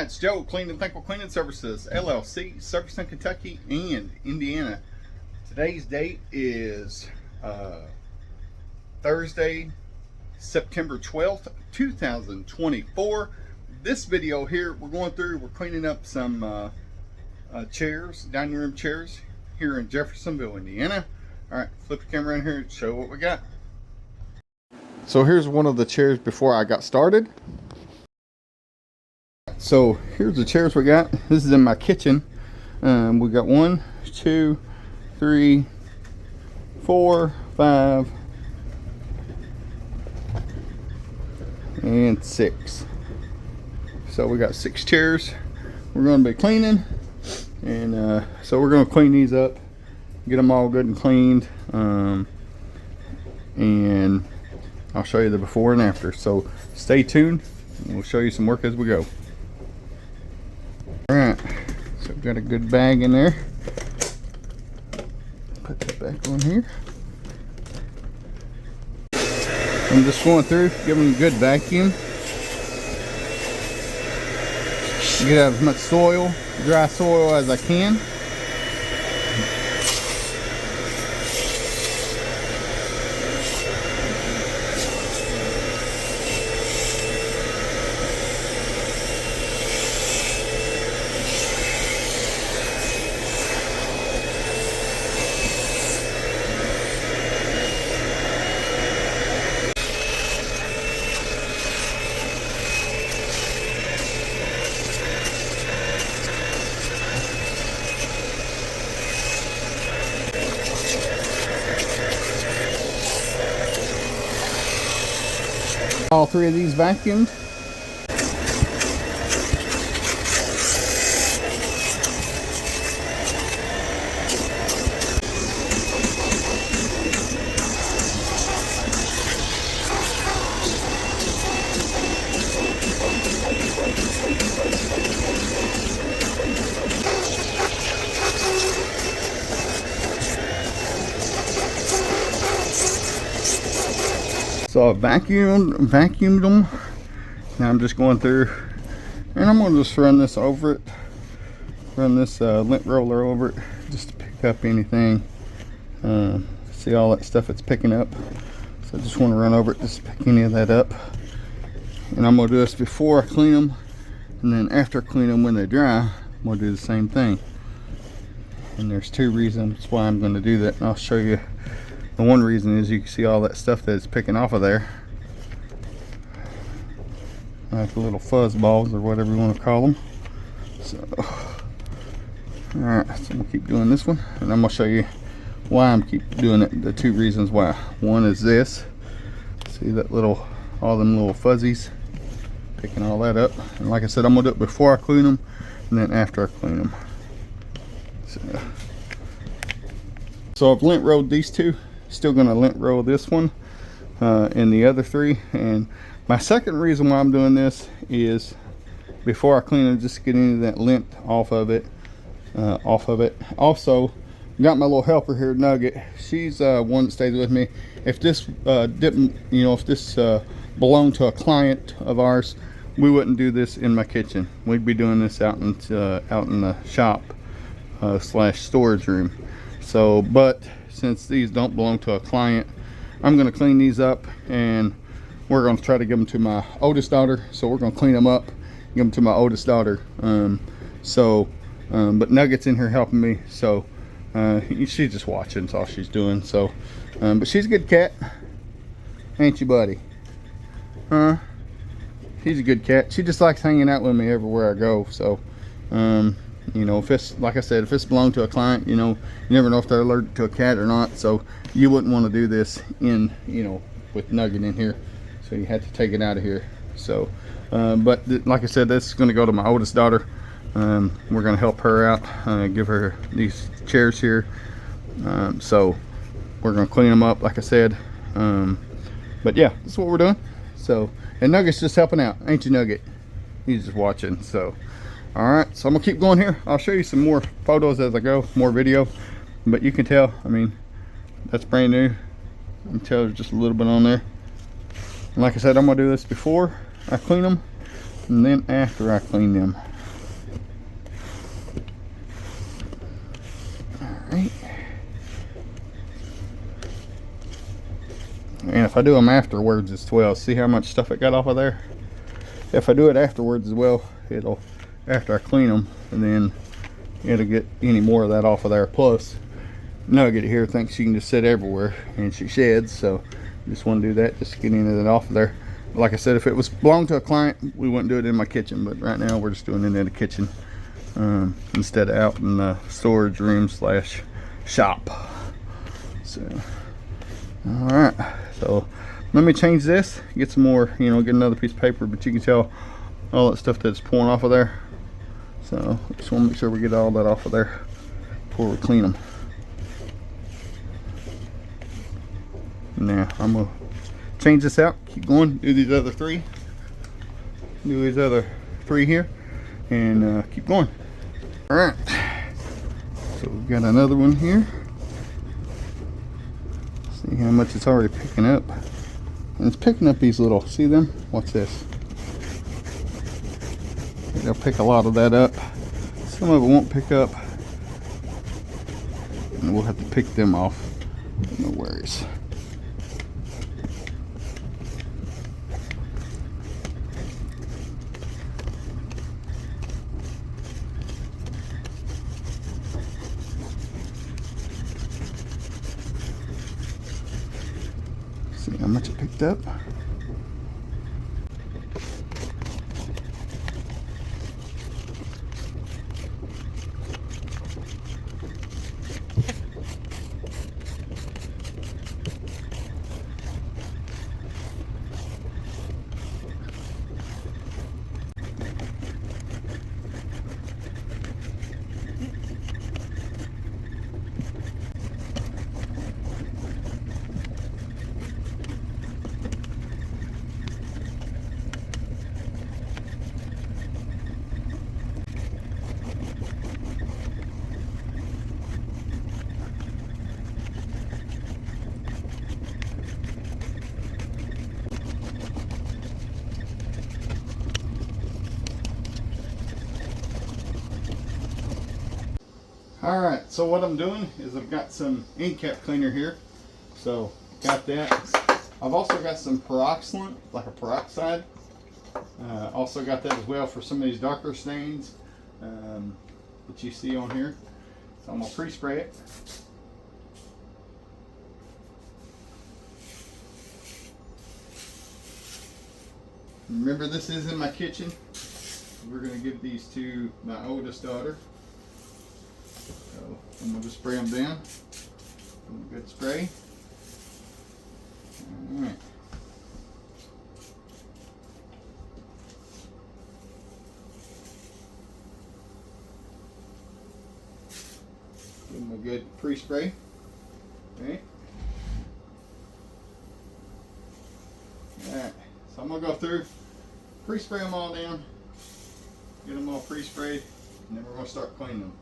Hi, it's Joe, Clean and Thankful Cleaning Services, LLC, Jeffersonville, Kentucky, and Indiana. Today's date is Thursday, September 12th, 2024. This video here, we're cleaning up some chairs, dining room chairs here in Jeffersonville, Indiana. All right, flip the camera in here and show what we got. So here's one of the chairs before I got started. So here's the chairs we got. This is in my kitchen. We got 1, 2, 3, 4, 5, and 6. So we got 6 chairs we're going to be cleaning, and so we're going to clean these up, get them all good and cleaned, and I'll show you the before and after. So stay tuned, and we'll show you some work as we go. Alright, so I've got a good bag in there. Put that back on here. I'm just going through, giving them a good vacuum. Get out as much soil, dry soil as I can. All 3 of these vacuumed. So I vacuumed them. Now I'm just going through, and I'm going to just run this over it. Run this lint roller over it, just to pick up anything. See all that stuff it's picking up. So I just want to run over it, just to pick any of that up. And I'm going to do this before I clean them, and then after I clean them when they dry, I'm going to do the same thing. And there's 2 reasons why I'm going to do that, and I'll show you. The one reason is you can see all that stuff that it's picking off of there, like the little fuzz balls or whatever you want to call them. So alright, so I'm gonna keep doing this one, and I'm gonna show you why I'm keep doing it. The 2 reasons why. One is this, see that little, all them little fuzzies, picking all that up. And like I said, I'm gonna do it before I clean them and then after I clean them. So I've lint rolled these 2. Still gonna lint roll this one and the other 3. And my second reason why I'm doing this is before I clean it, just get any of that lint off of it. Also got my little helper here, Nugget. She's one that stays with me. If this didn't, you know, if this belonged to a client of ours, we wouldn't do this in my kitchen. We'd be doing this out in the shop slash storage room. So, but since these don't belong to a client, I'm going to clean these up, and we're going to try to give them to my oldest daughter. So we're going to clean them up, give them to my oldest daughter. But Nugget's in here helping me, so she's just watching. That's all she's doing. So but she's a good cat, ain't you, buddy? Huh? She's a good cat. She just likes hanging out with me everywhere I go. So you know, if it's, like I said, if it's belonged to a client, you know, you never know if they're allergic to a cat or not. So you wouldn't want to do this in, you know, with Nugget in here. So you had to take it out of here. So but like I said, this is going to go to my oldest daughter. We're going to help her out, give her these chairs here. So we're going to clean them up, like I said. But yeah, that's what we're doing. So, and Nugget's just helping out, ain't you, Nugget? He's just watching. So alright, so I'm gonna keep going here. I'll show you some more photos as I go, more video, but you can tell, I mean, that's brand new. You can tell there's just a little bit on there. And like I said, I'm gonna do this before I clean them, and then after I clean them. Alright. And if I do them afterwards as well, see how much stuff it got off of there? If I do it afterwards as well, it'll, after I clean them, and then it'll get any more of that off of there. Plus, Nugget here thinks she can just sit everywhere, and she sheds, so just want to do that, just get any of that off of there. Like I said, if it was belonged to a client, we wouldn't do it in my kitchen, but right now we're just doing it in the kitchen instead of out in the storage room slash shop. So, all right, so let me change this, get some more, you know, get another piece of paper, but you can tell all that stuff that's pouring off of there. So just want to make sure we get all that off of there before we clean them. Now I'm gonna change this out, keep going, do these other three here, and keep going. All right, so we've got another one here. See how much it's already picking up, and it's picking up these little, see them? Watch this. They'll pick a lot of that up. Some of it won't pick up, and we'll have to pick them off. No worries. See how much it picked up. Alright, so what I'm doing is I've got some end cap cleaner here. So, got that. I've also got some peroxidant, like a peroxide. Also got that as well for some of these darker stains that you see on here. So I'm going to pre-spray it. Remember, this is in my kitchen. We're going to give these to my oldest daughter. So I'm going to spray them down. Good spray. All right. Give them a good pre-spray. Okay. Alright, so I'm going to go through, pre-spray them all down, get them all pre-sprayed, and then we're going to start cleaning them.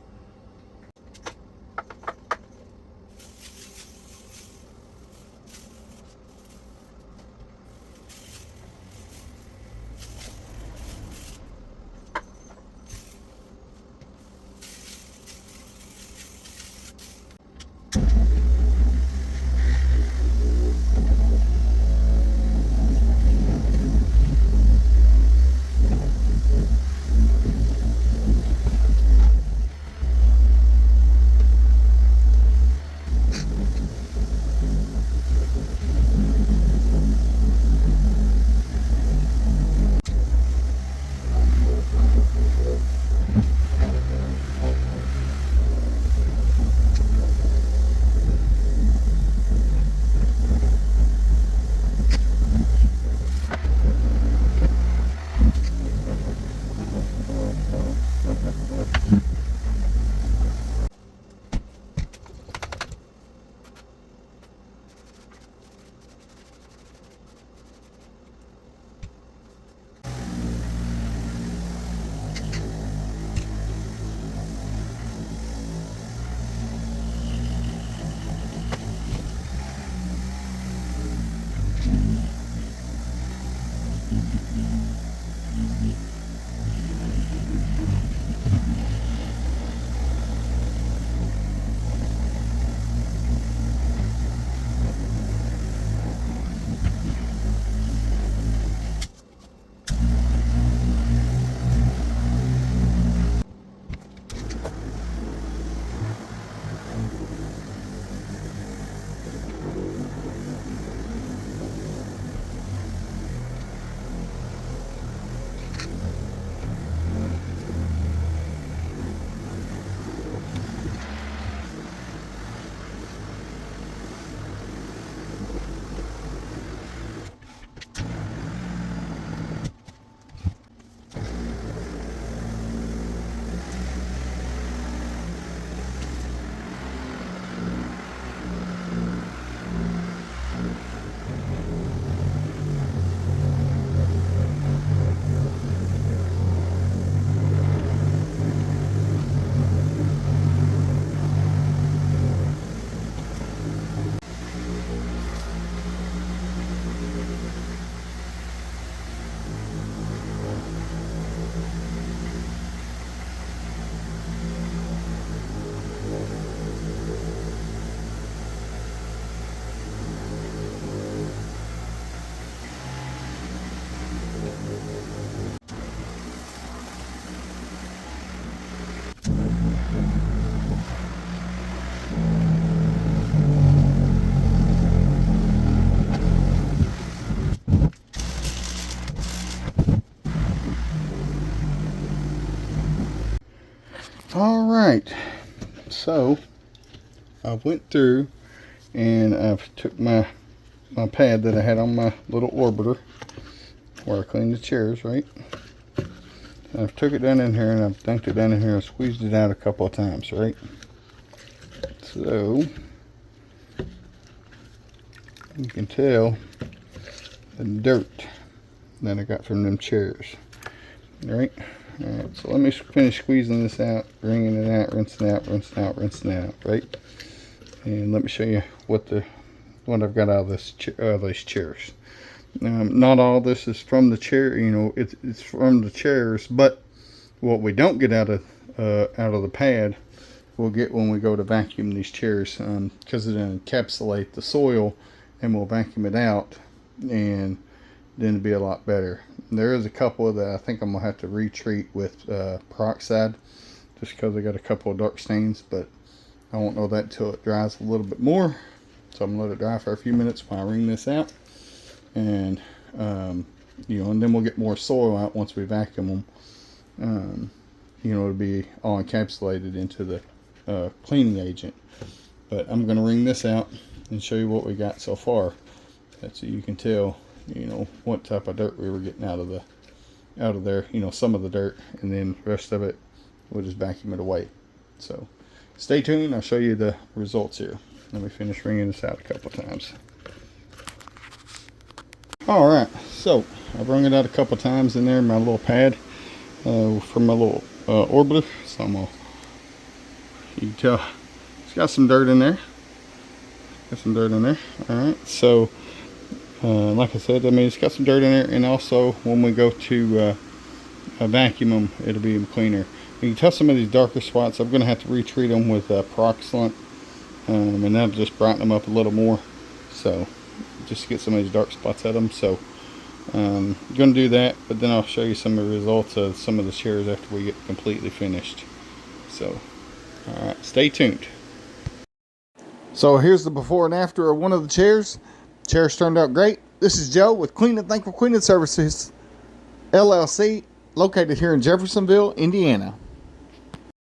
All right, so I went through and I've took my pad that I had on my little orbiter where I cleaned the chairs, right? I've took it down in here and I've dunked it down in here and squeezed it out a couple of times, right? So you can tell the dirt that I got from them chairs, right? All right, so let me finish squeezing this out, wringing it out, rinsing it out, rinsing it out, rinsing it out, right? And let me show you what I've got out of these chairs. Not all this is from the chair, you know, it's from the chairs, but what we don't get out of the pad, we'll get when we go to vacuum these chairs, because it encapsulate the soil, and we'll vacuum it out, and then it'll be a lot better. There is a couple that I think I'm gonna have to retreat with peroxide, just because I got a couple of dark stains, but I won't know that until it dries a little bit more. So I'm gonna let it dry for a few minutes while I wring this out, and you know, and then we'll get more soil out once we vacuum them. You know, it'll be all encapsulated into the cleaning agent. But I'm gonna wring this out and show you what we got so far. That's so you can tell, you know, what type of dirt we were getting out of there. You know, some of the dirt, and then the rest of it we'll just vacuum it away. So stay tuned. I'll show you the results here. Let me finish wringing this out a couple times. All right, so I've wrung it out a couple times in there in my little pad from my little orbiter. So you can tell it's got some dirt in there. Got some dirt in there. All right, so like I said, I mean, it's got some dirt in there, and also when we go to vacuum them, it'll be cleaner. You can tell some of these darker spots. I'm going to have to retreat them with peroxide, and that'll just brighten them up a little more. So just to get some of these dark spots at them. So I'm going to do that, but then I'll show you some of the results of some of the chairs after we get completely finished. So all right, stay tuned. So here's the before and after of one of the chairs. Chairs turned out great. This is Joe with Clean and Thankful Cleaning Services LLC, located here in Jeffersonville, Indiana.